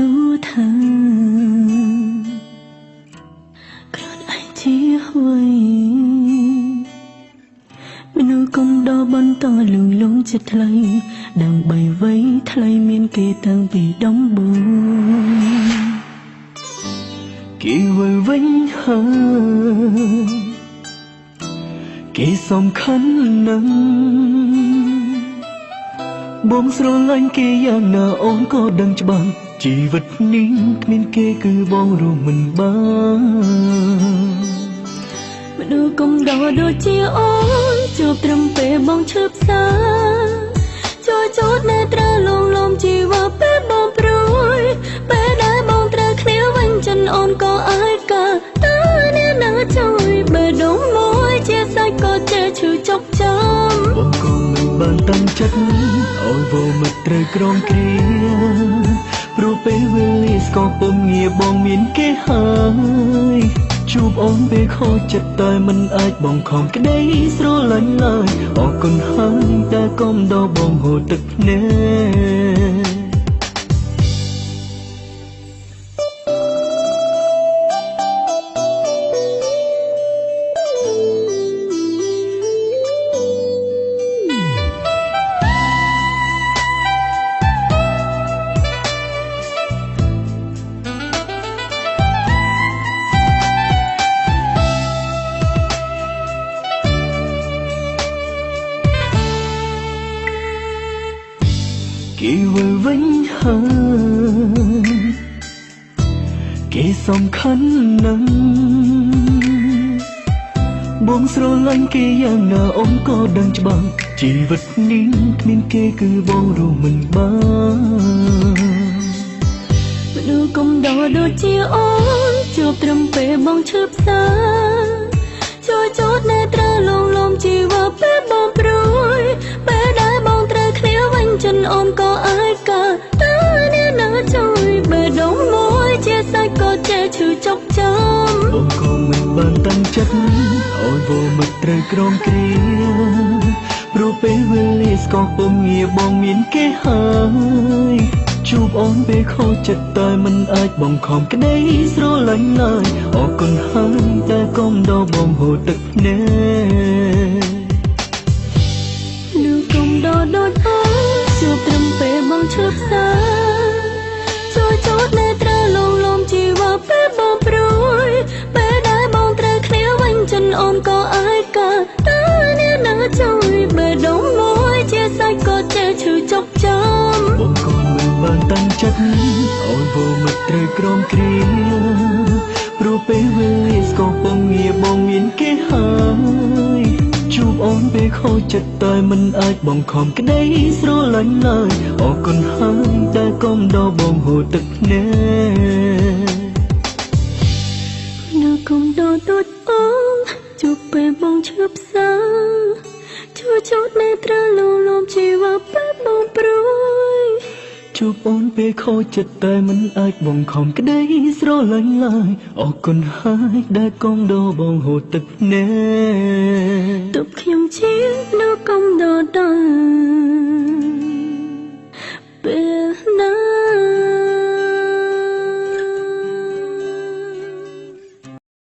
สู้เธอខ្លួនឯងជាអ្វីមនុស្សកុំដកបន្តលងលងចិត្តថ្លៃដើម្បីអ្វីថ្លៃមានគេតាំងពីដំបូងគេវិលវិញហើយគេសំខាន់ណាស់បងស្រឡាញ់គេយ៉ាងណាអូនក៏ដឹងច្បាស់ជីវិតនេះគ្មានគេគឺបងរួមមិនបានមនុស្សកុំដកដូចជាអូនជួបត្រឹមពេលបងឈឺផ្សាចូលចោតនៅត្រូវលងលំជីវិតពេលបងព្រួយពេលដែលបងត្រូវគ្នាវិញចិនអូនក៏អាចកាតើអ្នកណាជួយបេះដូងមួយជាសាច់ក៏ចេះឈឺចុកចាំបងក៏មិនបានតាំងចិត្តឲ្យវមិត្តត្រូវក្រងគ្រាព្រោះពេលវេលាស្គាល់ពុំងាបងមានគេហើយជួបអូនពេលខូចចិត្តតែមិនអាចបងខំក្តីស្រឡាញ់ឡើយអរគុណហើយតែកុំដកបងហូរទឹកភ្នែកគេវិលវិញហើយគេសំខាន់ណាស់បងស្រឡាញ់គេយ៉ាងណាអូនក៏ដឹងច្បាស់ជីវិតនេះគ្មានគេគឺបងរួមមិនបានមនុស្សកុំដកដូចជាអូនជួបត្រឹមពេលបងឈឺផ្សាចូលចោតនៅត្រូវលងលំជីវិតពេលបងព្រួយពេលដែលបងត្រូវគ្នាវិញចិនអូនក៏អាចកាតើអ្នកណាជួយបេះដូងមួយជាសាច់ក៏ចេះឈឺចុកចាំបងក៏មិនបានតាំងចិត្តឲ្យវមិត្តត្រូវក្រងគ្រាព្រោះពេលវេលាស្គាល់ពុំងាបងមានគេហើយជួបអូនពេលខូចចិត្តតែមិនអាចបងខំក្តីស្រឡាញ់ឡើយអរគុណហើយតែកុំដកបងហូរទឹកភ្នែកぬកុំដកដូចអូនជួបត្រឹមពេលបងឈឺផ្សាចូលចោតនៅត្រូវលងលំជីវិតពេលបងព្រួយពេលដែលបងត្រូវគ្នាវិញចិនអូនក៏អាចកាតើអ្នកណាជួយបេះដូងមួយជាសាច់ក៏ចេះឈឺចុកចាំបងក៏មិនបានតាំងចិត្តឲ្យវមិត្តត្រូវក្រងគ្រាព្រោះពេលវេលាស្គាល់ពុំងាបងមានគេហើយជួបអូនពេលខូចចិត្តតែមិនអាចបងខំក្តីស្រឡាញ់ឡើយអរគុណហើយតែកុំដកបងហូរទឹកភ្នែកនៅកុំដកដូចអូនជួបពេលបងឈឺផ្សាជួយចោតនៅត្រូវលងលំជីវិតពេលបងព្រួយជួបអូនពេលខូចចិត្តតែមិនអាចបងខំក្តីស្រឡាញ់ឡើយអរគុណហើយដែលកុំដកបងហូរទឹកភ្នែកទប់ខ្ញុំជានៅកុំដកដល់